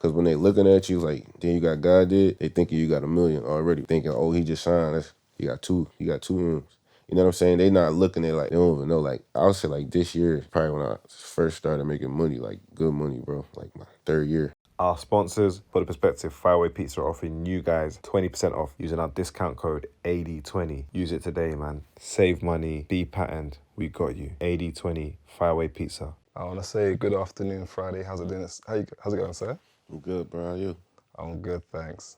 Because when they looking at you like, then you got God did, they thinking you got $1 million already. Thinking, oh, he just signed. He got two M's. You know what I'm saying? They not looking at like, they don't even know. Like, I would say like this year is probably when I first started making money, like good money, bro. Like my 3rd year. Our sponsors, for the perspective, Fridayy Pizza are offering you guys 20% off using our discount code AD20. Use it today, man. Save money, be patterned. We got you. AD20, Fridayy Pizza. I want to say good afternoon, Friday. How's it doing? How's it going, sir? I'm good, bro. How you? I'm good, thanks.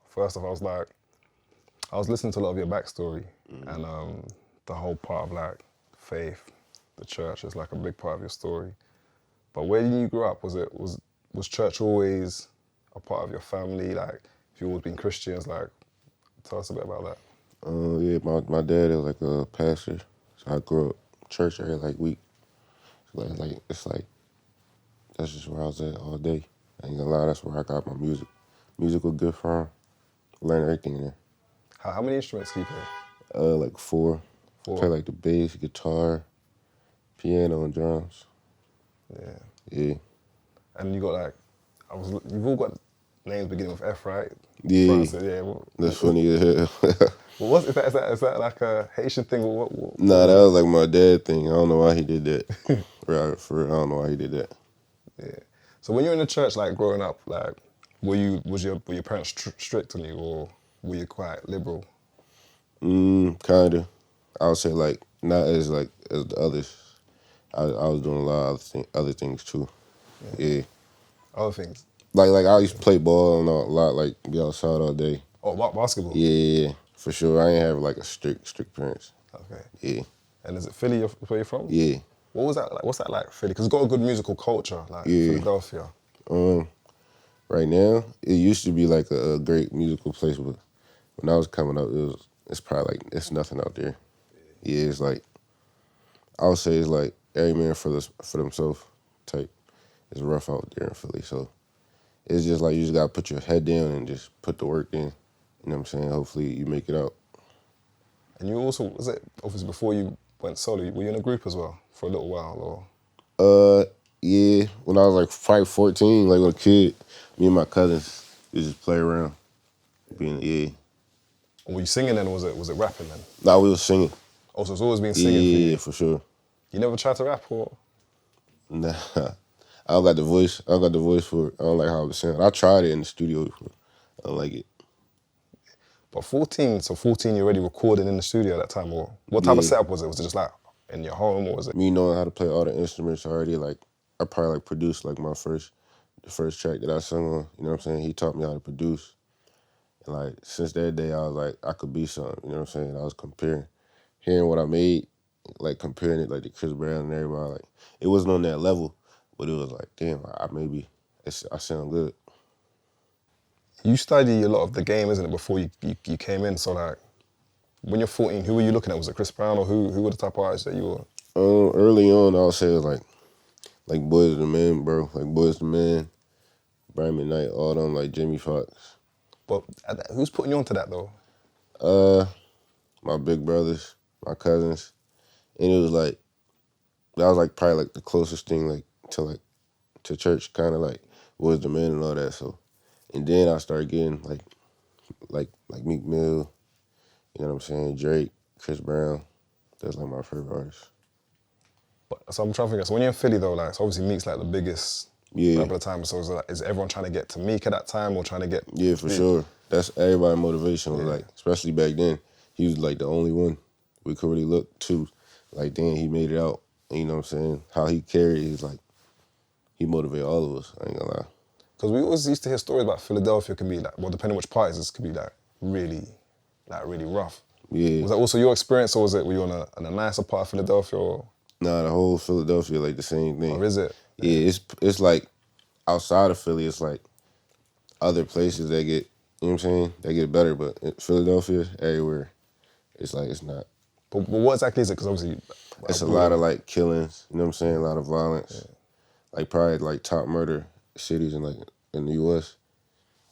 First off, I was listening to a lot of your backstory, and the whole part of like faith, the church is like a big part of your story. But where did you grow up? Was church always a part of your family? Like, have you always been Christians? Like, tell us a bit about that. Yeah, my dad is like a pastor, so I grew up church every like week. Like it's like that's just where I was at all day. I ain't gonna lie, that's where I got my music. Music was good from. Learned everything there. How many instruments do you play? Like 4. 4. Play like the bass, guitar, piano, and drums. Yeah. Yeah. And you got like, you've all got names beginning with F, right? Yeah. France, yeah. That's funny as hell. Well, is that like a Haitian thing? Nah, that was like my dad thing. I don't know why he did that. For real, I don't know why he did that. Yeah. So when you're in the church, like growing up, like, were your parents strict on you, or were you quite liberal? Kinda. I would say like not as like as the others. I was doing a lot of other things too. Yeah. Other things. Like I used to play ball and a lot, like be outside all day. Oh, basketball. Yeah, for sure. I ain't have like a strict parents. Okay. Yeah. And is it Philly where you're from? Yeah. What was that like? What's that like, Philly? Because it's got a good musical culture, like Philadelphia. Right now, it used to be like a great musical place, but when I was coming up, it's probably like it's nothing out there. Yeah, it's like I would say it's like every man for themselves type. It's rough out there in Philly, so it's just like you just gotta put your head down and just put the work in. You know what I'm saying? Hopefully you make it out. And you also, was it obviously before you went solo, were you in a group as well for a little while, or? Yeah, when I was like probably 14, like with a kid, me and my cousins used to just play around. Yeah. Were you singing then, or was it rapping then? Nah, we was singing. Oh, so it's always been singing for you? Yeah, for sure. You never tried to rap, or? Nah, I don't got the voice. I don't got the voice for it. I don't like how I was singing. I tried it in the studio before. I don't like it. But 14, so 14 you're already recording in the studio at that time, or what type of setup was it? Was it just like in your home, or was it? Me knowing how to play all the instruments already, like I probably like produced like the first track that I sung on. You know what I'm saying? He taught me how to produce. And like since that day, I was like, I could be something. You know what I'm saying? I was hearing what I made, like comparing it like to Chris Brown and everybody. Like it wasn't on that level, but it was like, damn, I sound good. You study a lot of the game, isn't it, before you came in? So like, when you're 14, who were you looking at? Was it Chris Brown, or who were the type of artists that you were? Early on, I would say it was like Boys the Men, bro. Like Boys the Men, Brian McKnight, all them, like Jamie Foxx. But who's putting you onto that though? My big brothers, my cousins, and it was like that was like probably like the closest thing like to church, kind of like Boys the Men and all that. So, and then I started getting like Meek Mill, you know what I'm saying, Drake, Chris Brown. That's like my favorite artists. But so I'm trying to figure out. So when you're in Philly though, like so obviously Meek's like the biggest rapper at the time. So is everyone trying to get to Meek at that time, or trying to get? Yeah, for sure. That's everybody's motivation. Was like, especially back then, he was like the only one we could really look to. Like, then he made it out. And you know what I'm saying? How he carried is like, he motivated all of us. I ain't gonna lie. Because we always used to hear stories about Philadelphia can be like, well, depending on which parties, this could be like really rough. Yeah. Was that also your experience, or were you on a nicer part of Philadelphia? Or? Nah, the whole Philadelphia like the same thing. Or is it? Yeah, it's like outside of Philly, it's like other places that get, you know what I'm saying, they get better, but in Philadelphia, everywhere, it's like it's not. But what exactly is it? Because obviously, it's a lot of like killings, you know what I'm saying, a lot of violence. Yeah. Like probably like top murder cities in the U.S.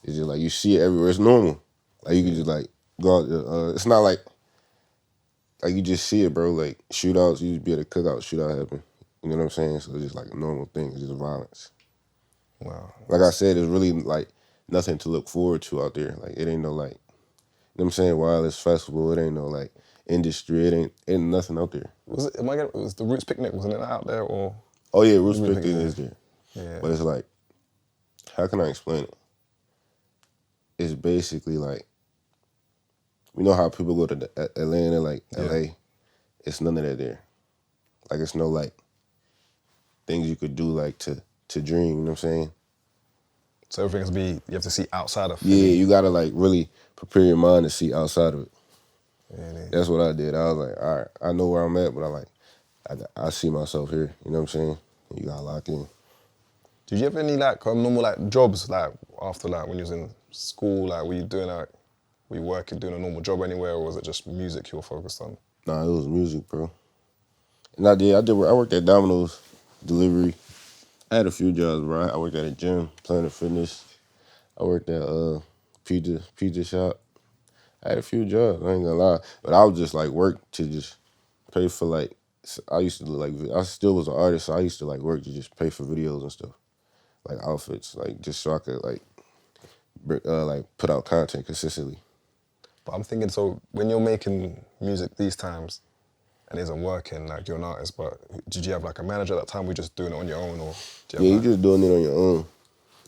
It's just like you see it everywhere. It's normal. Like you can just like go out. It's not like you just see it, bro. Like shootouts, you just be at a cookout, shootout happen. You know what I'm saying? So it's just like a normal thing. It's just violence. Wow. Like I said, it's really like nothing to look forward to out there. Like it ain't no like, you know what I'm saying, wireless festival. It ain't no like industry. Ain't nothing out there. Was it? It was the Roots Picnic? Wasn't it out there or? Oh yeah, Roots Roots Picnic Picnic, is there. Yeah. But it's like, how can I explain it? It's basically like, you know how people go to Atlanta, like LA? It's none of that there. Like it's no like things you could do like to dream, you know what I'm saying? So everything has to be, you have to see outside of Yeah, Philly. you gotta like really prepare your mind to see outside of it. Really? That's what I did. I was like, all right, I know where I'm at, but I see myself here, you know what I'm saying? You gotta lock in. Did you have any like normal like jobs like after like when you was in school, like were you doing like, were you working, doing a normal job anywhere, or was it just music you were focused on? Nah, it was music, bro. And I worked at Domino's delivery. I had a few jobs, bro. I worked at a gym, Planet Fitness. I worked at pizza shop. I had a few jobs, I ain't gonna lie. But I was just like work to just pay for like, I used to do like, I still was an artist, so I used to like work to just pay for videos and stuff. Like outfits, like just so I could like put out content consistently. But I'm thinking, so when you're making music these times and it isn't working, like you're an artist, but did you have like a manager at that time? Were you just doing it on your own, or do you Yeah, have you just doing it on your own.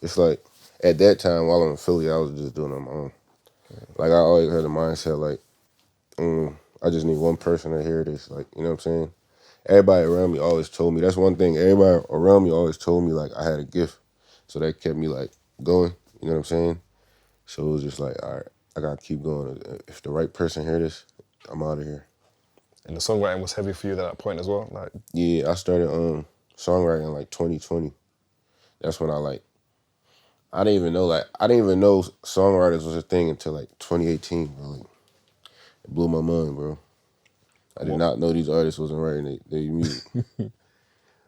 It's like, at that time, while I'm in Philly, I was just doing it on my own. Like, I always had the mindset, like, I just need one person to hear this, like, you know what I'm saying? Everybody around me always told me, that's one thing, everybody around me always told me, like, I had a gift. So that kept me, like, going, you know what I'm saying? So it was just like, all right, I gotta keep going. If the right person hear this, I'm out of here. And the songwriting was heavy for you at that point as well? Like, Yeah, I started songwriting in like 2020. That's when I didn't even know songwriters was a thing until like 2018, bro. Like, it blew my mind, bro. I did not know these artists wasn't writing their music.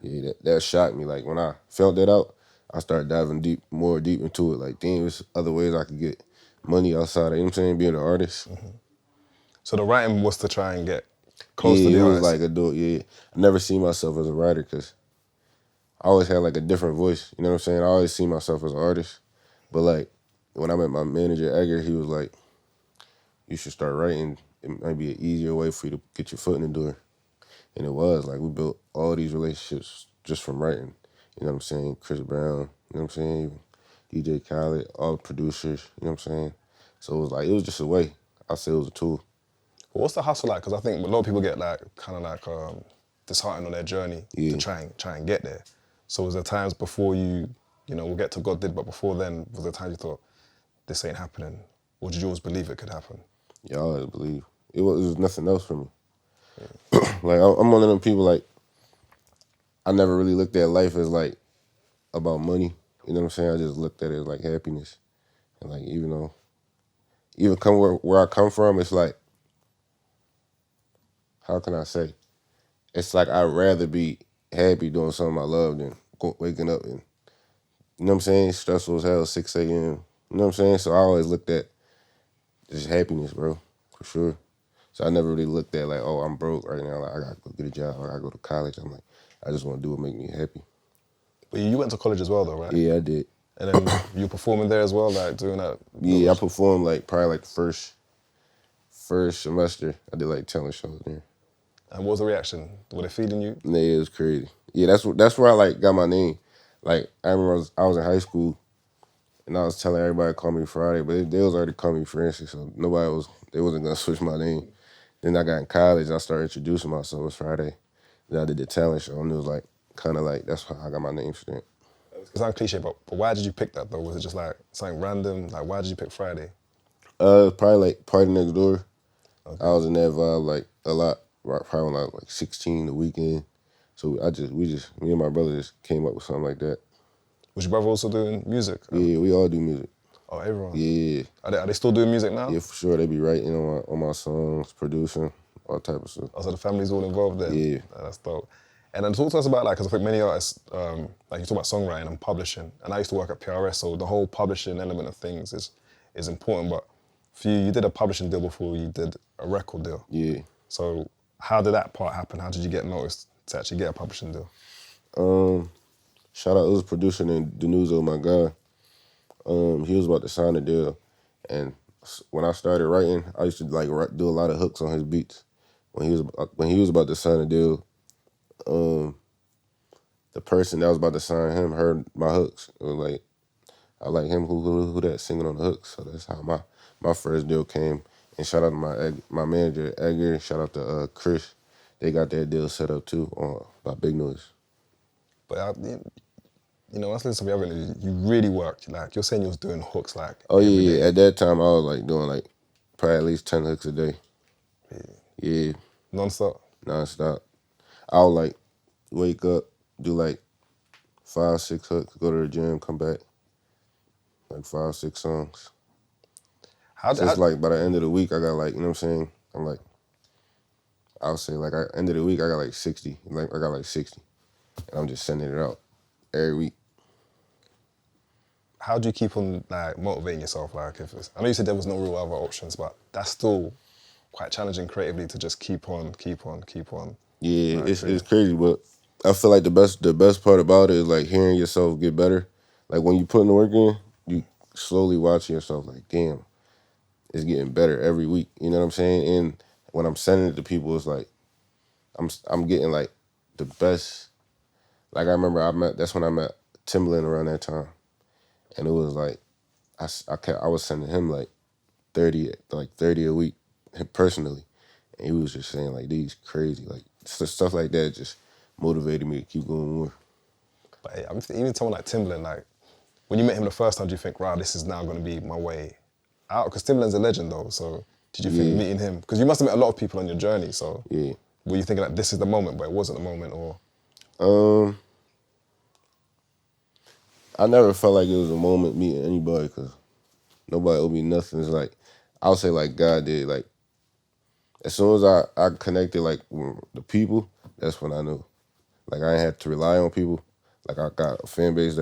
Yeah, that shocked me. Like when I felt that out, I started diving more deep into it. Like, damn, there's other ways I could get money outside of, you know what I'm saying, being an artist. so the writing was to try and get close to Yeah, it the was artist. like yeah. I never seen myself as a writer because I always had like a different voice. You know what I'm saying? I always see myself as an artist. But like when I met my manager, Edgar, he was like, you should start writing. It might be an easier way for you to get your foot in the door. And it was. Like, we built all these relationships just from writing. You know what I'm saying? Chris Brown, you know what I'm saying? DJ Khaled, all the producers, you know what I'm saying? So it was just a way. I say it was a tool. But what's the hustle like? Because I think a lot of people get like kind of like disheartened on their journey to Yeah. try and get there. So was there times before we'll get to God did, but before then, was there times you thought, this ain't happening? Or did you always believe it could happen? Yeah, I always believe. It was nothing else for me. Like, I'm one of them people, like, I never really looked at life as, like, about money. You know what I'm saying? I just looked at it as, like, happiness. And, like, even come where I come from, it's like, how can I say? It's like I'd rather be happy doing something I love than waking up and, you know what I'm saying, stressful as hell, 6 a.m. You know what I'm saying? So I always looked at just happiness, bro, for sure. So I never really looked at like, oh, I'm broke right now. Like, I gotta go get a job. I gotta go to college. I'm like, I just want to do what make me happy. But you went to college as well though, right? Yeah, I did. And then you were performing there as well, like doing that? Yeah, I performed like probably like the first semester. I did like talent shows there. And what was the reaction? Were they feeding you? Yeah, it was crazy. Yeah, that's where I like got my name. Like I remember I was in high school, and I was telling everybody to call me Friday, but they was already calling me Francis, so they wasn't gonna switch my name. Then I got in college, I started introducing myself as Friday. Then I did the talent show, and it was like kind of like that's how I got my name stamped. It sounds cliche, but why did you pick that though? Was it just like something random? Like why did you pick Friday? Probably like Party Next Door. Okay. I was in that vibe like a lot. Probably when I was like 16, the weekend. So me and my brother just came up with something like that. Was your brother also doing music? Yeah, we all do music. Oh, everyone? Yeah. Are they still doing music now? Yeah, for sure. They be writing on my songs, producing, all type of stuff. Oh, so the family's all involved then? Yeah. That's dope. And then talk to us about, like, because I think many artists, like you talk about songwriting and publishing, and I used to work at PRS, so the whole publishing element of things is important, but for you did a publishing deal before you did a record deal. Yeah. So how did that part happen? How did you get noticed to actually get a publishing deal? shout out, it was a producer named Denuzo, my guy. He was about to sign a deal, and when I started writing, I used to like do a lot of hooks on his beats. When he was about to sign a deal, the person that was about to sign him heard my hooks. It was like, I like him, who that singing on the hooks. So that's how my first deal came. And shout out to my manager, Edgar. Shout out to Chris. They got that deal set up too by Big Noise. But you know, I was listening to the other interview, you really worked. Like, you're saying you was doing hooks like Oh every yeah, day. at that time I was like doing like probably at least 10 hooks a day. Yeah, Non-stop. nonstop. I would like wake up, do like 5, 6 hooks, go to the gym, come back, like 5, 6 songs. So it's like by the end of the week, I got like, you know what I'm saying? I'm like, I would say like end of the week, I got like 60. Like I got like 60. And I'm just sending it out every week. How do you keep on like motivating yourself? Like, if I know you said there was no real other options, but that's still quite challenging creatively to just keep on. Yeah, Like, it's crazy, but I feel like the best part about it is like hearing yourself get better. Like when you put the work in, you slowly watching yourself like, damn, it's getting better every week. You know what I'm saying? And when I'm sending it to people, it's like I'm getting like the best. Like I remember that's when I met Timbaland around that time, and it was like I was sending him like 30 a week personally, and he was just saying like these crazy like stuff like that just motivated me to keep going more. But hey, even someone like Timbaland, like when you met him the first time, do you think, wow, this is now going to be my way out? Because Timbaland's a legend though, so did you think meeting him, because you must have met a lot of people on your journey, so Yeah. were you thinking like this is the moment, but it wasn't the moment, or? I never felt like it was a moment meeting anybody because nobody owed me nothing. It's like, I would say like God did. Like, as soon as I connected like with the people, that's when I knew. Like, I ain't had to rely on people. Like, I got a fan base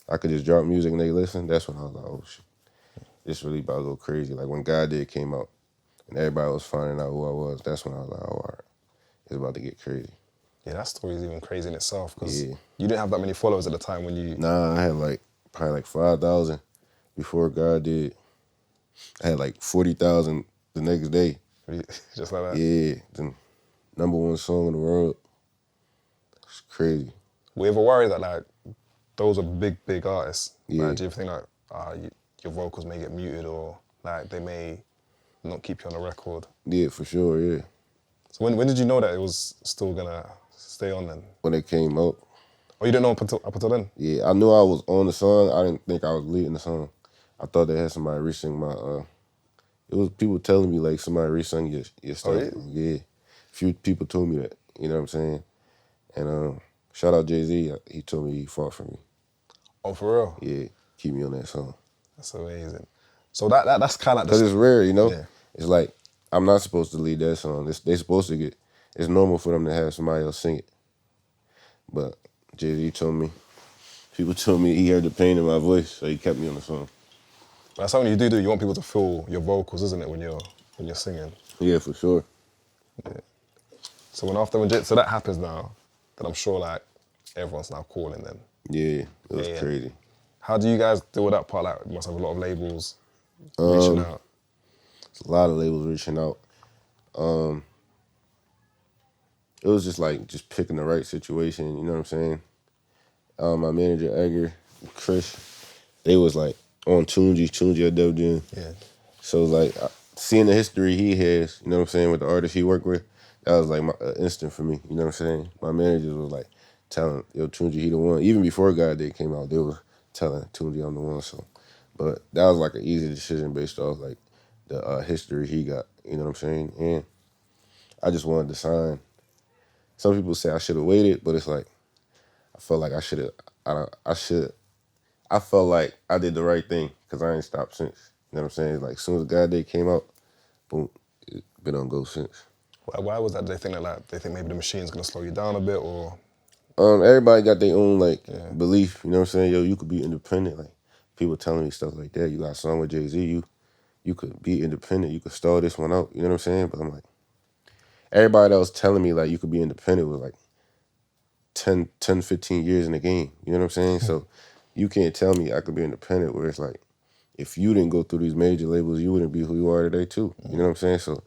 I could just drop music and they listen. That's when I was like, oh shit, this really about to go crazy. Like when God Did came out and everybody was finding out who I was, that's when I was like, oh, all right, it's about to get crazy. Yeah, that story is even crazy in itself, because Yeah. you didn't have that many followers at the time when you... Nah, I had like probably like 5,000 before God Did. I had like 40,000 the next day. Just like that? Yeah, the #1 song in the world. It's crazy. Were you ever worried that like those are big artists? Yeah. Like, do you think like your vocals may get muted, or like they may not keep you on the record? Yeah, for sure, yeah. So when did you know that it was still gonna stay on then? When it came out. Oh, you didn't know up until then? Yeah, I knew I was on the song. I didn't think I was leading the song. I thought they had somebody re-sing my, it was people telling me like somebody re-sung your stuff. Oh, really? Yeah. A few people told me that, you know what I'm saying? And shout out Jay-Z, he told me he fought for me. Oh, for real? Yeah, keep me on that song. That's amazing. So that's kind of like... Because it's rare, you know? Yeah. It's like, I'm not supposed to lead that song. They supposed to get, it's normal for them to have somebody else sing it. But Jay-Z told me, people told me he heard the pain in my voice, so he kept me on the song. But that's something you do. You want people to feel your vocals, isn't it, when you're singing? Yeah, for sure. Yeah. So so that happens now, then I'm sure like everyone's now calling then. Yeah, it was crazy. How do you guys deal with that part? Like, you must have a lot of labels reaching out. It's a lot of labels reaching out. It was just like picking the right situation, you know what I'm saying? My manager, Edgar, Chris, they was like on Tunji at Def Jam. Yeah. So like seeing the history he has, you know what I'm saying, with the artists he worked with, that was like my instant for me, you know what I'm saying? My managers was like telling, yo, Tunji, he the one. Even before God Day came out, they were telling Tunji I'm the one, so. But that was like an easy decision based off like the history he got, you know what I'm saying? And I just wanted to sign. Some people say I should have waited, but it's like, I felt like I should have, I felt like I did the right thing because I ain't stopped since. You know what I'm saying? Like, as soon as God Day came out, boom, it been on go since. Why was that? They think maybe the machine's gonna slow you down a bit, or? Everybody got their own like belief. You know what I'm saying? Yo, you could be independent. Like people telling me stuff like that. You got a song with Jay-Z. You could be independent. You could stall this one out. You know what I'm saying? But I'm like, everybody that was telling me like you could be independent was like 10, 15 years in the game. You know what I'm saying? So you can't tell me I could be independent where it's like, if you didn't go through these major labels, you wouldn't be who you are today too. You know what I'm saying? So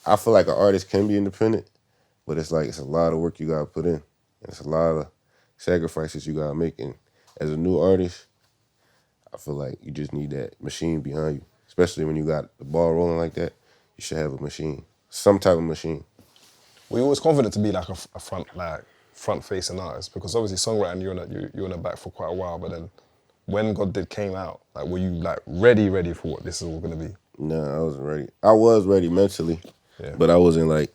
I feel like an artist can be independent, but it's like, it's a lot of work you gotta put in. And it's a lot of sacrifices you gotta make. And as a new artist, I feel like you just need that machine behind you. Especially when you got the ball rolling like that, you should have a machine. Some type of machine. Were you always confident to be like a front-facing artist? Because obviously songwriting, you're in the back for quite a while, but then when God Did came out, like, were you like ready for what this is all gonna be? Nah, I wasn't ready. I was ready mentally, but I wasn't like,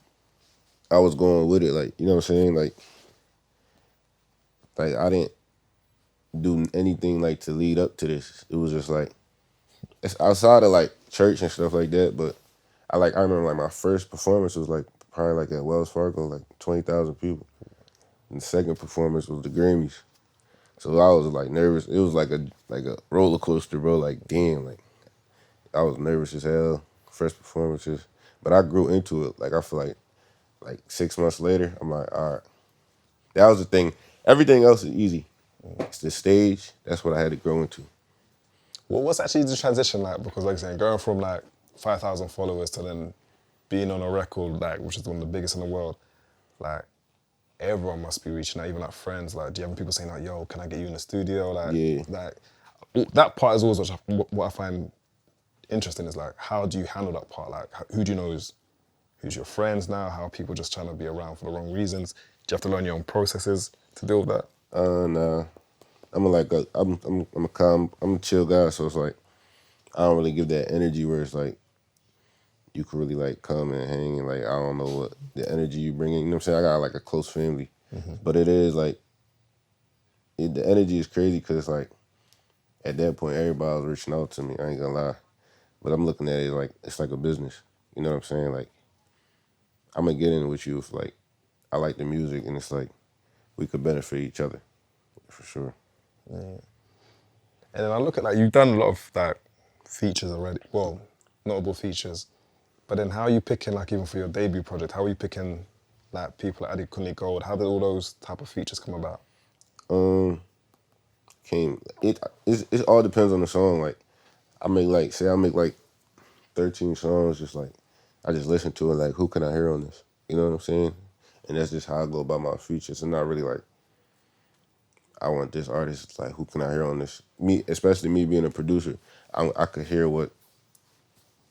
I was going with it, like, you know what I'm saying? Like I didn't do anything like to lead up to this. It was just like, it's outside of like church and stuff like that, but I remember like my first performance was like probably like at Wells Fargo, like 20,000 people. And the second performance was the Grammys. So I was like nervous. It was like a roller coaster, bro. Like, damn, like I was nervous as hell. First performances. But I grew into it. Like, I feel like 6 months later, I'm like, all right. That was the thing. Everything else is easy. It's the stage. That's what I had to grow into. Well, what's actually the transition like? Because like I saying, going from like 5,000 followers to then being on a record, like, which is one of the biggest in the world, like, everyone must be reaching out, even like friends. Like, do you have people saying like, yo, can I get you in the studio? Like, Yeah. like that part is always what I find interesting is like, how do you handle that part? Like, who do you know who's your friends now? How are people just trying to be around for the wrong reasons? Do you have to learn your own processes to deal with that? Nah. I'm a chill guy, so it's like, I don't really give that energy where it's like, you could really like come and hang and like, I don't know what the energy you bring in. You know what I'm saying? I got like a close family, but it is like, the energy is crazy because like, at that point, everybody was reaching out to me. I ain't gonna lie. But I'm looking at it like, it's like a business. You know what I'm saying? Like, I'm gonna get in with you if like, I like the music and it's like, we could benefit each other, for sure. Yeah. And then I look at like, you've done a lot of like features already, well, notable features, but then how are you picking like, even for your debut project, how are you picking like people like Adekunle Gold? How did all those type of features come about? It all depends on the song. Like, I make like 13 songs, just like, I just listen to it like, who can I hear on this? You know what I'm saying? And that's just how I go about my features. I'm not really like, I want this artist, like, who can I hear on this? Me, especially me being a producer, I could hear what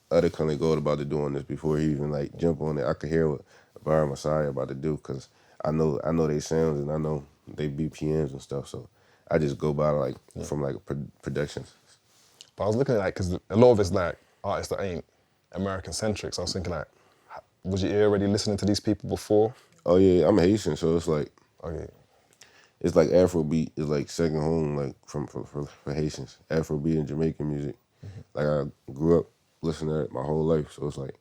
Adekunle Gold about to do on this before he even like jump on it. I could hear what Bar Messiah about to do because I know they sounds and I know they BPMs and stuff. So I just go by like from like productions. But I was looking at like, because a lot of it's like artists that ain't American centric. So I was thinking like, was you already listening to these people before? Oh yeah, I'm Haitian, so it's like, Okay. it's like Afrobeat is like second home, like for Haitians. Afrobeat and Jamaican music. Like, I grew up listening to it my whole life, so it's like,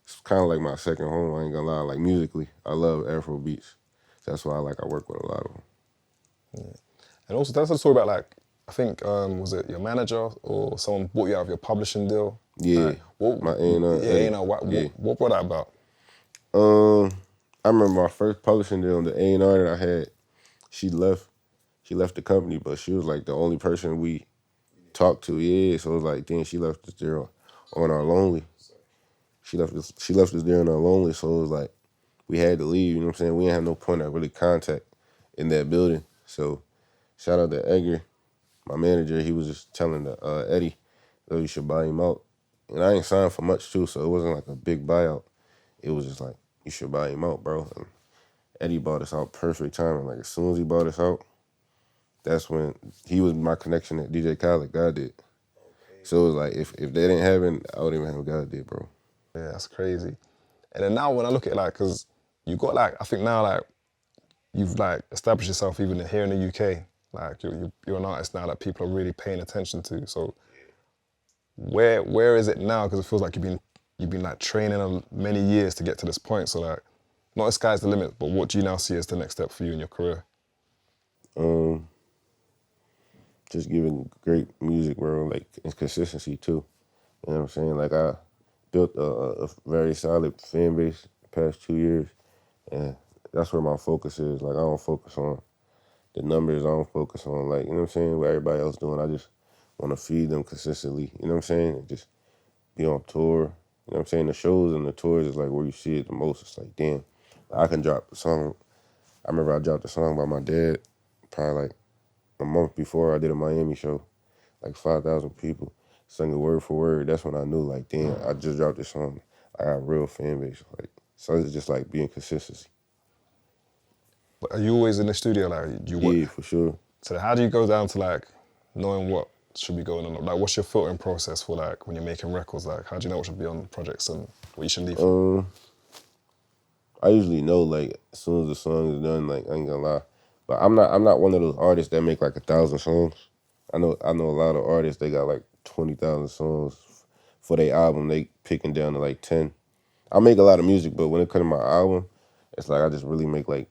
it's kind of like my second home. I ain't gonna lie. Like, musically, I love Afro beats. That's why I work with a lot of them. Yeah. And also, tell us a story about like, I think, was it your manager or someone bought you out of your publishing deal? Yeah, Like, my A&R. yeah, what brought that about? I remember my first publishing deal, the A&R that I had, she left the company, but she was like the only person we talked to. Yeah, so it was like, then she left us there on our lonely. She left us there on our lonely, so it was like, we had to leave, you know what I'm saying? We didn't have no point of really contact in that building. So shout out to Edgar, my manager. He was just telling Eddie, oh, you should buy him out. And I ain't signed for much too, so it wasn't like a big buyout. It was just like, you should buy him out, bro. And Eddie bought us out perfect timing. Like, as soon as he bought us out, that's when he was my connection at DJ Khaled. God did. So it was like, if they didn't have it, I wouldn't even have God did, bro. Yeah, that's crazy. And then now when I look at it, like, because you got like, I think now like, you've like established yourself even here in the UK. Like, you're an artist now that people are really paying attention to. So where is it now? Because it feels like you've been like training many years to get to this point. So like, not the sky's the limit, but what do you now see as the next step for you in your career? Just giving great music, bro, like, and consistency too. You know what I'm saying? Like, I built a very solid fan base the past 2 years, and that's where my focus is. Like I don't focus on the numbers. I don't focus on like, you know what I'm saying, what everybody else doing. I just want to feed them consistently. You know what I'm saying? And just be on tour. You know what I'm saying? The shows and the tours is like where you see it the most. It's like, damn, I can drop a song. I remember I dropped a song by my dad probably like a month before I did a Miami show. Like 5,000 people sung it word for word. That's when I knew, like, damn, I just dropped this song. I got a real fan base. Like, so it's just like being consistency. But are you always in the studio? Like, do you work? Yeah, for sure. So how do you go down to like knowing what should be going on? Like, what's your filtering process for like when you're making records? Like, how do you know what should be on projects and what you should leave? I usually know like as soon as the song is done. Like I ain't gonna lie, but I'm not one of those artists that make like 1,000 songs. I know a lot of artists. They got like 20,000 songs for their album. They picking down to like 10. I make a lot of music, but when it comes to my album, it's like I just really make like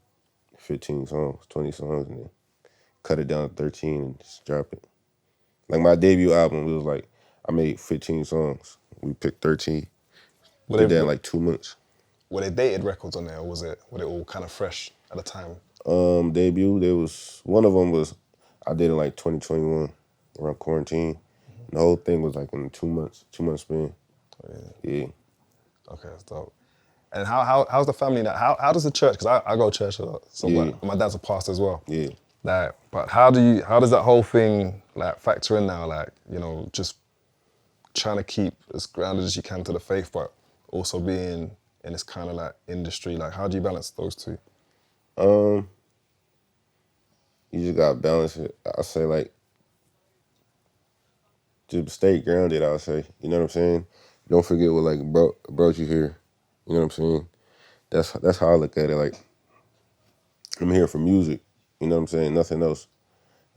15 songs, 20 songs, and then cut it down to 13 and just drop it. Like my debut album, it was like I made 15 songs. We picked 13. Did that in like 2 months. Were they dated records on there, or were it all kind of fresh at the time? Debut, there was one of them was I did in like 2021 around quarantine. Mm-hmm. The whole thing was like in 2 months, 2 months span. Oh, Yeah. Okay, that's dope. And how's the family now? How does the church? Because I go to church a lot. So Yeah. my dad's a pastor as well. Yeah. Like, but how does that whole thing like factor in now? Like, you know, just trying to keep as grounded as you can to the faith, but also being in this kind of like industry. Like, how do you balance those two? You just gotta balance it. I say like just stay grounded, I would say. You know what I'm saying? Don't forget what like brought you here. You know what I'm saying? That's how I look at it. Like I'm here for music. You know what I'm saying? Nothing else.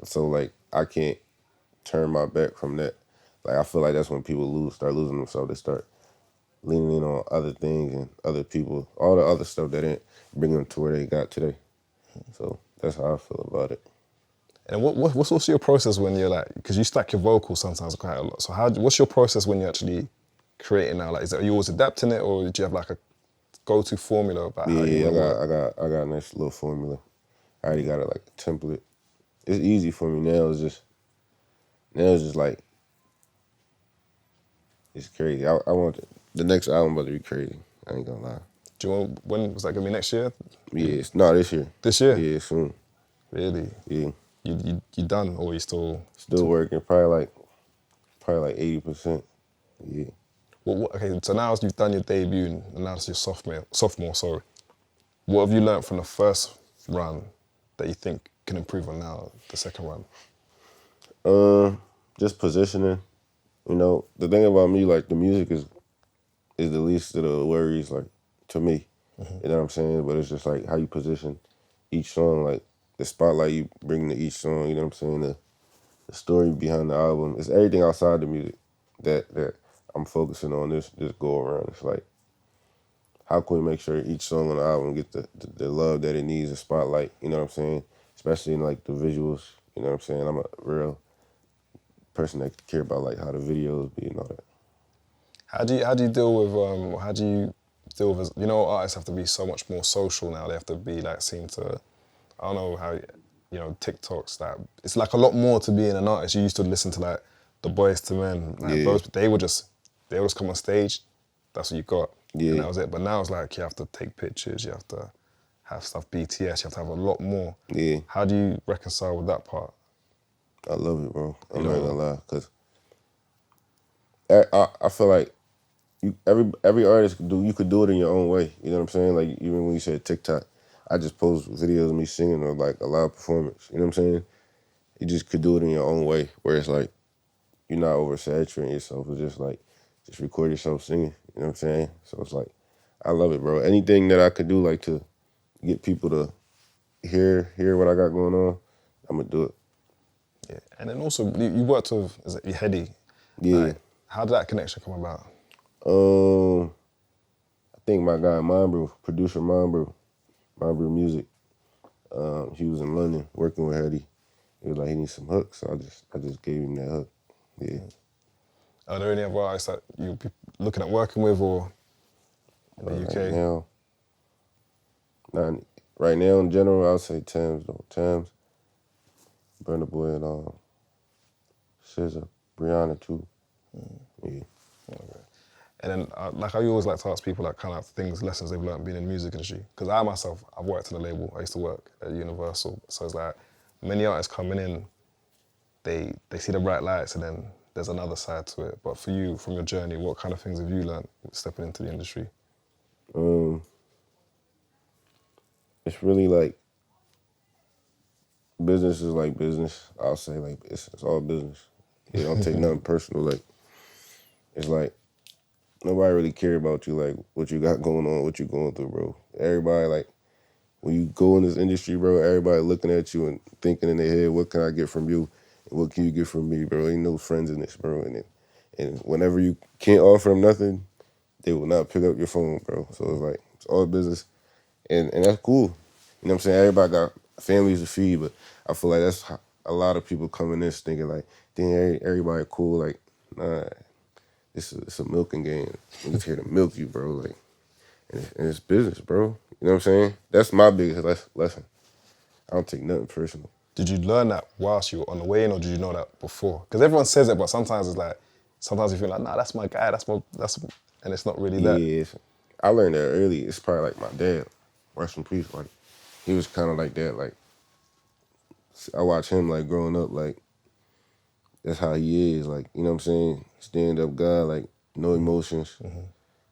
So like I can't turn my back from that. Like I feel like that's when people start losing themselves. They start leaning in on other things and other people, all the other stuff that didn't bring them to where they got today. So that's how I feel about it. And what's also your process when you're like, because you stack your vocals sometimes quite a lot. So what's your process when you're actually creating now? Like, are you always adapting it, or do you have like a go-to formula about how you Yeah, want to work? I got a nice little formula. I already got it like a template. It's easy for me now. It's just like it's crazy. I want the next album about to be crazy. I ain't gonna lie. Do you want, when was that gonna be next year? Yeah, it's not this year. This year? Yeah, soon. Really? Yeah, You done, or you still? still working. Probably like 80%. Yeah. Okay, so now you've done your debut and now it's your sophomore. So, what have you learned from the first run that you think can improve on now the second run? Just positioning. You know, the thing about me, like the music is the least of the worries, like to me. You know what I'm saying? But it's just like how you position each song, like the spotlight you bring to each song. You know what I'm saying? The story behind the album. It's everything outside the music that I'm focusing on this go around. It's like how can we make sure each song on the album get the love that it needs, a spotlight. You know what I'm saying? Especially in like the visuals. You know what I'm saying? I'm a real person that care about like how the videos be and all that. How do you deal with you know, artists have to be so much more social now. They have to be like seen to, I don't know how, you know, TikToks, that it's like a lot more to being an artist. You used to listen to like the Boys to Men, like Yeah. those, they would just come on stage, that's what you got. Yeah. And that was it. But now it's like you have to take pictures, you have to have stuff BTS, you have to have a lot more. Yeah. How do you reconcile with that part? I love it, bro. I'm You not know- gonna lie, cause I feel like every artist you could do it in your own way. You know what I'm saying? Like even when you said TikTok, I just post videos of me singing or like a live performance. You know what I'm saying? You just could do it in your own way, where it's like you're not oversaturating yourself. It's just like just record yourself singing. You know what I'm saying? So it's like I love it, bro. Anything that I could do like to get people to hear what I got going on, I'm gonna do it. Yeah. And then also, you worked with, is it Fridayy? Yeah. Like, how did that connection come about? I think my guy Amaru, producer Amaru Music. He was in London working with Hetty. He was like, he needs some hooks, so I just gave him that hook. Yeah. Are there any other artists that you'll be looking at working with, or in the UK? Right now, right now in general, I would say Thames though. Thames, Burna Boy, and SZA, Brianna too. Yeah. Okay. And then, like, I always like to ask people, like, kind of things, lessons they've learned being in the music industry. Because I myself, I've worked in a label. I used to work at Universal. So it's like, many artists coming in, they see the bright lights, and then there's another side to it. But for you, from your journey, what kind of things have you learned stepping into the industry? It's really like business is like business. I'll say like it's all business. You don't take nothing personal. Like it's like nobody really care about you, like what you got going on, what you going through, bro. Everybody like when you go in this industry, bro, everybody looking at you and thinking in their head, what can I get from you? And what can you get from me, bro? Ain't no friends in this, bro. And whenever you can't offer them nothing, they will not pick up your phone, bro. So it's like it's all business. And that's cool. You know what I'm saying? Everybody got families to feed, but I feel like that's how a lot of people come in this thinking like, dang, everybody cool. Like, nah, it's a milking game. Niggas here to milk you, bro. Like, and it's business, bro. You know what I'm saying? That's my biggest lesson. I don't take nothing personal. Did you learn that whilst you were on the way in, or did you know that before? Because everyone says it, but sometimes it's like, sometimes you feel like, nah, that's my guy, and it's not really that. Yeah, I learned that early. It's probably like my dad, rest in peace. Like, he was kind of like that. Like, I watch him like growing up. Like, that's how he is. Like, you know what I'm saying? Stand up guy. Like, no emotions.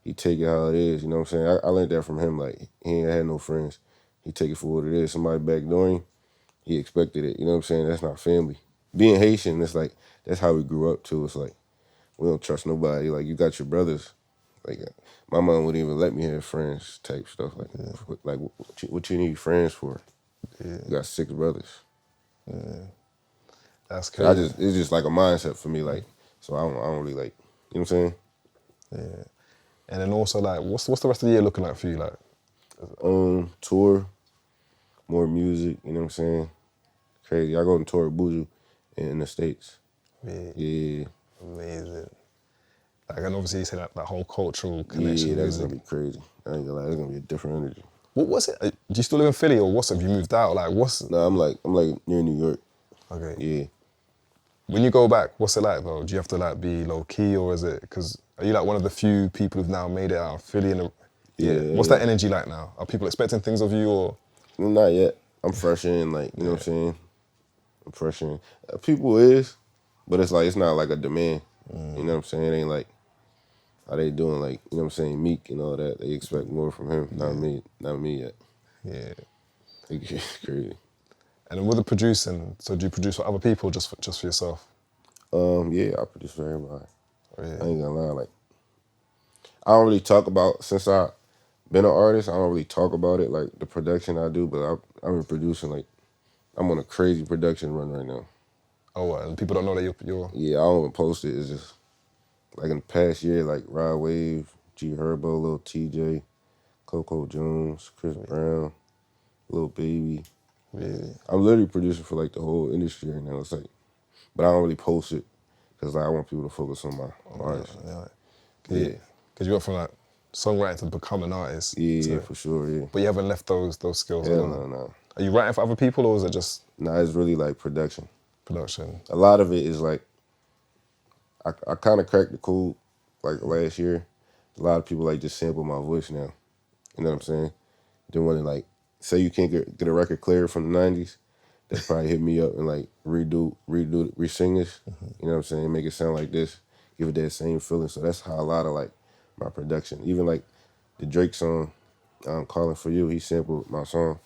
He take it how it is. You know what I'm saying? I learned that from him. Like, he ain't had no friends. He take it for what it is. Somebody backdooring him, he expected it. You know what I'm saying? That's not family. Being Haitian, it's like that's how we grew up too. It's like we don't trust nobody. Like, you got your brothers. Like, my mom wouldn't even let me have friends type stuff. Like what you need friends for? Yeah. You got 6 brothers. That's So crazy. it's just like a mindset for me. Like, so I don't really like, you know what I'm saying? Yeah. And then also, like, what's the rest of the year looking like for you? Like, Tour, more music, you know what I'm saying? Crazy. I go on tour with Buju in the States. Yeah. Amazing. Like, and obviously you say that whole cultural connection. Yeah, that's music. gonna be crazy. I ain't gonna lie, it's gonna be a different energy. What was it? Do you still live in Philly, or have you moved out? Like, what's... No, I'm like near New York. Okay. Yeah. When you go back, what's it like though? Do you have to like be low key, or is it, because are you like one of the few people who've now made it out of Philly? Yeah. What's that energy like now? Are people expecting things of you, or? Well, not yet. I'm fresh in, like, you know what I'm saying? I'm fresh in. People is, but it's like, it's not like a demand. You know what I'm saying? It ain't like, how they doing, like, you know what I'm saying, Meek and all that. They expect more from him. Not me yet. Yeah. It's crazy. And then with the producing, so do you produce for other people, or just for yourself? Yeah, I produce for everybody. Oh, yeah. I ain't gonna lie, like, I don't really talk about, since I been an artist, I don't really talk about it, like the production I do, but I've been producing, like, I'm on a crazy production run right now. Oh, what? And people don't know that you're... Yeah, I don't even post it. It's just, like in the past year, like Rod Wave, G Herbo, Lil TJ, Coco Jones, Chris Brown, Lil Baby. Really? I'm literally producing for like the whole industry right now. It's like, but I don't really post it because like, I want people to focus on my artists. Yeah. Because you went from like songwriting to become an artist. Yeah, for sure, yeah. But you haven't left those skills. Hell no. Are you writing for other people, or is it just Nah, it's really like production. production? A lot of it is like, I kind of cracked the code like last year. A lot of people like just sample my voice now. You know what I'm saying? They want to like, say you can't get a record cleared from the 90s, they probably hit me up and like re-sing this. You know what I'm saying? Make it sound like this, give it that same feeling. So that's how a lot of like my production, even like the Drake song, Calling For You, he sampled my song.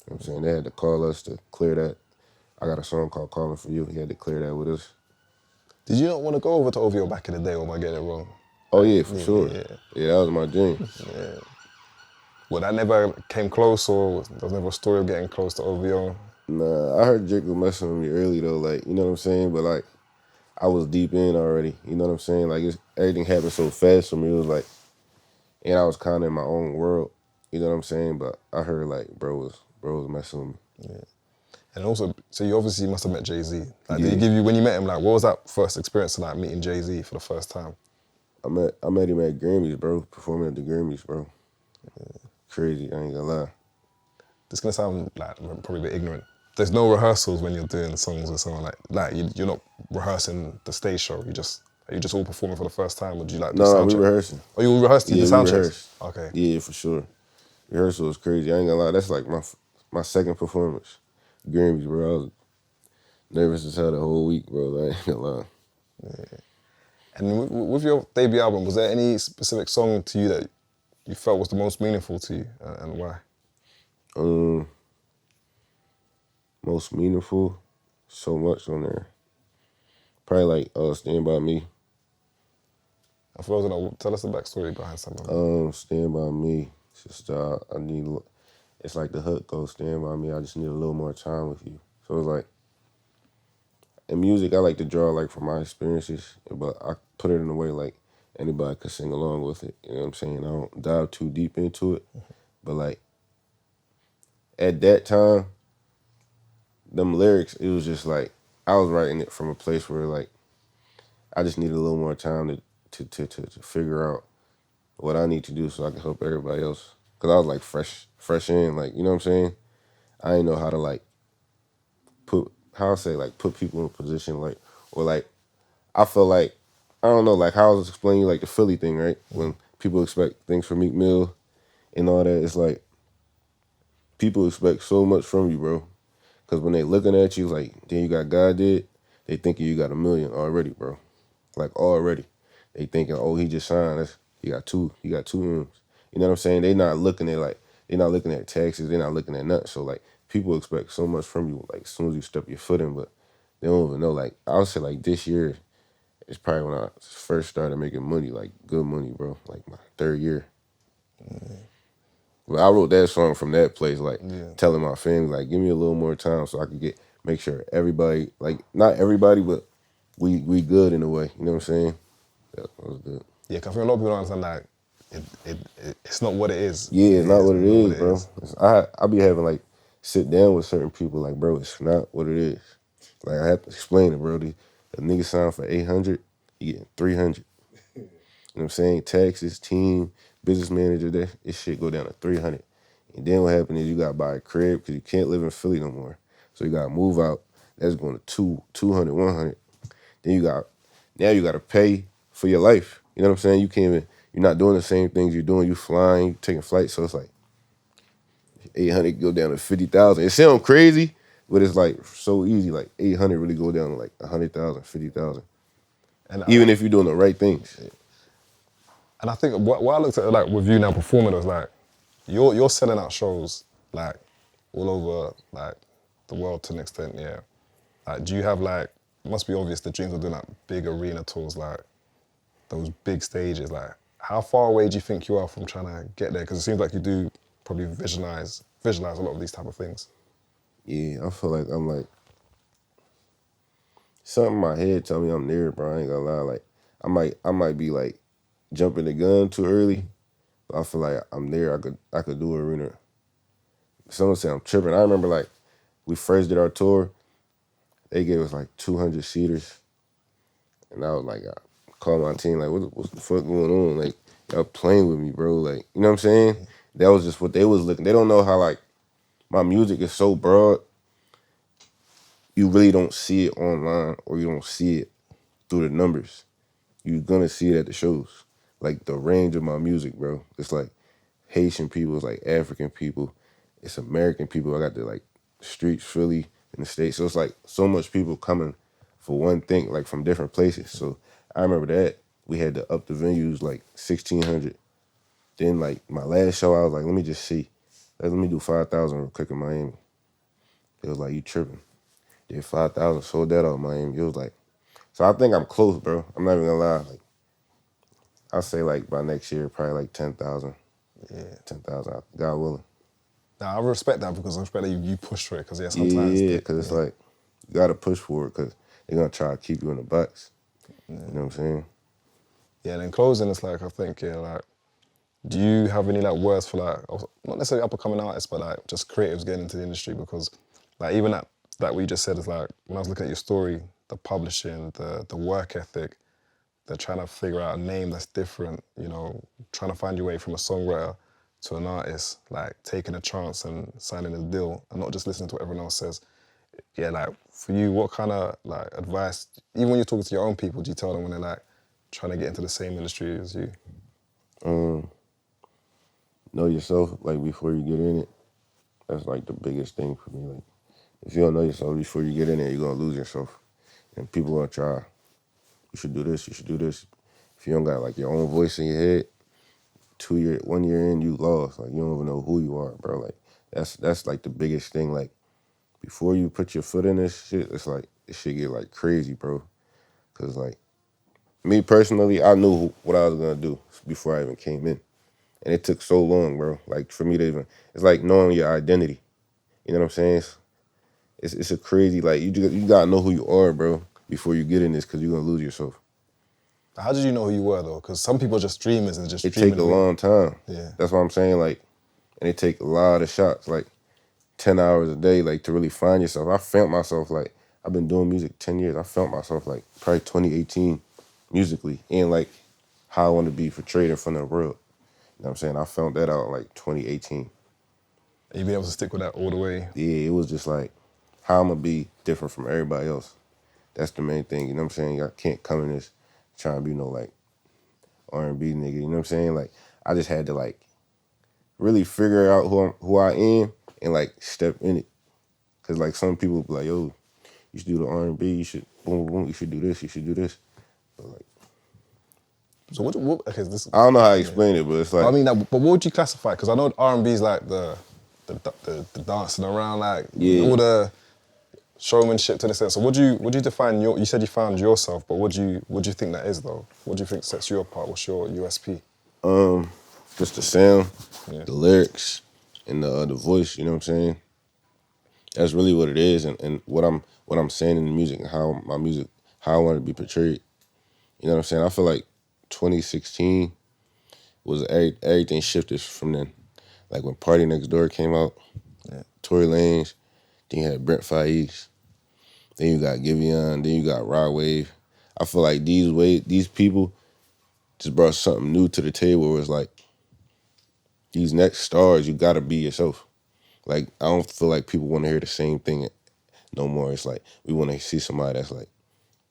You know what I'm saying? They had to call us to clear that. I got a song called Calling For You. He had to clear that with us. Did you not want to go over to OVO back in the day, or am I getting it wrong? Oh yeah, for sure. Yeah. Yeah, that was my dream. Well, that never came close, or there was never a story of getting close to OVO? Nah, I heard Drake was messing with me early though, like, you know what I'm saying? But like, I was deep in already, you know what I'm saying? Like, everything happened so fast for me, it was like, and I was kind of in my own world, you know what I'm saying? But I heard like, bro was messing with me. Yeah. And also, so you obviously must have met Jay-Z. Like, Yeah. did he give you, when you met him, like, what was that first experience of like meeting Jay-Z for the first time? I met him at Grammys, bro, performing at the Grammys, bro. Crazy, I ain't gonna lie. this is gonna sound like probably a bit ignorant. There's no rehearsals when you're doing songs with someone like you're not rehearsing the stage show. Are you just all performing for the first time, or do you like do No, sound we check? rehearsing. Oh, you rehearsed the Yeah, we sound checks? rehearse. Okay. Yeah, for sure. Rehearsal was crazy. I ain't gonna lie. That's like my second performance. Grammys, bro. I was nervous as hell the whole week, bro. I ain't gonna lie. And with your debut album, was there any specific song to you that you felt was the most meaningful to you, and why? Most meaningful, so much on there. Probably like Stand By Me. And for those that know, tell us the backstory behind something. Stand By Me. It's just I need. It's like the hook goes, Stand By Me. I just need a little more time with you. So it's like in music, I like to draw like from my experiences, but I put it in a way like anybody could sing along with it. You know what I'm saying? I don't dive too deep into it, but like at that time, them lyrics, it was just like I was writing it from a place where like I just needed a little more time to figure out what I need to do so I can help everybody else. Cause I was like fresh in, like, you know what I'm saying? I didn't know how to like put people in a position like, or like, I feel like, I don't know, like how I was explaining like the Philly thing, right? When people expect things from Meek Mill and all that, it's like, people expect so much from you, bro. Cause when they looking at you like, then you got God did, they thinking you got 1 million already, bro. Like already. They thinking, oh, he just signed. He got two M's. You know what I'm saying? They're not looking at taxes, they're not looking at nothing. So like people expect so much from you, like as soon as you step your foot in, but they don't even know. Like I would say like this year is probably when I first started making money, like good money, bro. Like my 3rd year. But I wrote that song from that place, like telling my family, like, give me a little more time so I could make sure everybody, like not everybody, but we good in a way. You know what I'm saying? That was good. Yeah, because I think a lot of people don't understand like it's not what it is. Yeah, it's not what it is, bro. Is. I be having like sit down with certain people, like, bro, it's not what it is. Like I have to explain it, bro. The nigga signed for 800, he getting 300. You know what I'm saying? Taxes, team, business manager, this shit go down to 300. And then what happened is you gotta buy a crib because you can't live in Philly no more. So you gotta move out. That's going to 200, 100. Then you gotta pay for your life. You know what I'm saying? You're not doing the same things you're doing. You flying, you taking flights. So it's like 800 go down to 50,000. It sounds crazy, but it's like so easy. Like 800 really go down to like 100,000, 50,000. And even if you're doing the right things. And I think what I looked at like with you now performing, it was like you're selling out shows like all over like the world to an extent, yeah. Like, do you have like, it must be obvious the dreams of doing like big arena tours, like those big stages. Like, how far away do you think you are from trying to get there? Because it seems like you do probably visualize a lot of these type of things. Yeah, I feel like I'm like, something in my head tell me I'm there, bro. I ain't gonna lie. Like, I might be like jumping the gun too early, but I feel like I'm there. I could do arena. Someone say I'm tripping. I remember like we first did our tour, they gave us like 200 seaters, and I was like, I called my team like, what's the fuck going on? Like, y'all playing with me, bro. Like, you know what I'm saying? That was just what they was looking. They don't know how like my music is so broad. You really don't see it online, or you don't see it through the numbers. You're gonna see it at the shows. Like the range of my music, bro. It's like Haitian people, it's like African people, it's American people. I got the like streets, Philly, in the States. So it's like so much people coming for one thing, like from different places. So I remember that. We had to up the venues like 1,600. Then like my last show, I was like, let me just see. Let me do 5,000 real quick in Miami. It was like, you tripping. Did 5,000, sold that out in Miami. It was like, so I think I'm close, bro. I'm not even gonna lie. Like, I'll say like by next year, probably like 10,000. Yeah, 10,000, God willing. Now, I respect that because I respect that you push for it because sometimes... Yeah, because it's like, you gotta push for it because they're gonna try to keep you in the box. You know what I'm saying? Yeah, and in closing, it's like, I think, yeah, like, do you have any like words for like, not necessarily up and coming artists, but like just creatives getting into the industry? Because like even that what you just said is like, when I was looking at your story, the publishing, the work ethic, they're trying to figure out a name that's different, you know, trying to find your way from a songwriter to an artist, like taking a chance and signing a deal and not just listening to what everyone else says. Yeah, like for you, what kind of like advice, even when you're talking to your own people, do you tell them when they're like trying to get into the same industry as you? Know yourself, like, before you get in it. That's, like, the biggest thing for me. Like, if you don't know yourself before you get in there, you're going to lose yourself. And people going to try, you should do this, you should do this. If you don't got, like, your own voice in your head, 1 year in, you lost. Like, you don't even know who you are, bro. Like, that's like, the biggest thing. Like, before you put your foot in this shit, it's like, it shit get, like, crazy, bro. Because, like, me personally, I knew what I was going to do before I even came in. And it took so long, bro. Like, for me to even, it's like knowing your identity. You know what I'm saying? It's a crazy, like, you got to know who you are, bro, before you get in this, because you're going to lose yourself. How did you know who you were, though? Because some people are just dreamers and just It dreaming. take a long time. Yeah. That's what I'm saying, like, and it take a lot of shots, like, 10 hours a day, like, to really find yourself. I found myself, like, I've been doing music 10 years. I found myself, like, probably 2018 musically, and, like, how I want to be portrayed in front of the world. You know what I'm saying? I found that out, like, 2018. And you've been able to stick with that all the way? Yeah, it was just, like, how I'm going to be different from everybody else. That's the main thing, you know what I'm saying? I can't come in this trying to be no, like, R&B nigga, you know what I'm saying? Like, I just had to, like, really figure out who I am and, like, step in it. Because, like, some people be like, yo, you should do the R&B, you should boom, boom, boom, you should do this, you should do this. But, like, So okay, this. I don't know how to explain it, but it's like, I mean, but what would you classify? Because I know R&B is like the dancing around, like all the showmanship to the sense. So would you define you said you found yourself, but what do you think that is though? What do you think sets you apart? What's your USP? just the sound, Yeah. the lyrics, and the voice, you know what I'm saying? That's really what it is, and what I'm saying in the music and how I want to be portrayed. You know what I'm saying? I feel like 2016 was everything shifted from then. Like when Party Next Door came out, Tory Lanez, then you had Brent Faiyaz, then you got Giveon, then you got Rod Wave. I feel like these people just brought something new to the table where it's like, these next stars, you gotta be yourself. Like, I don't feel like people want to hear the same thing no more. It's like, we want to see somebody that's like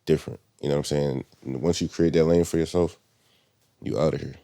different. You know what I'm saying? And once you create that lane for yourself, you out of here.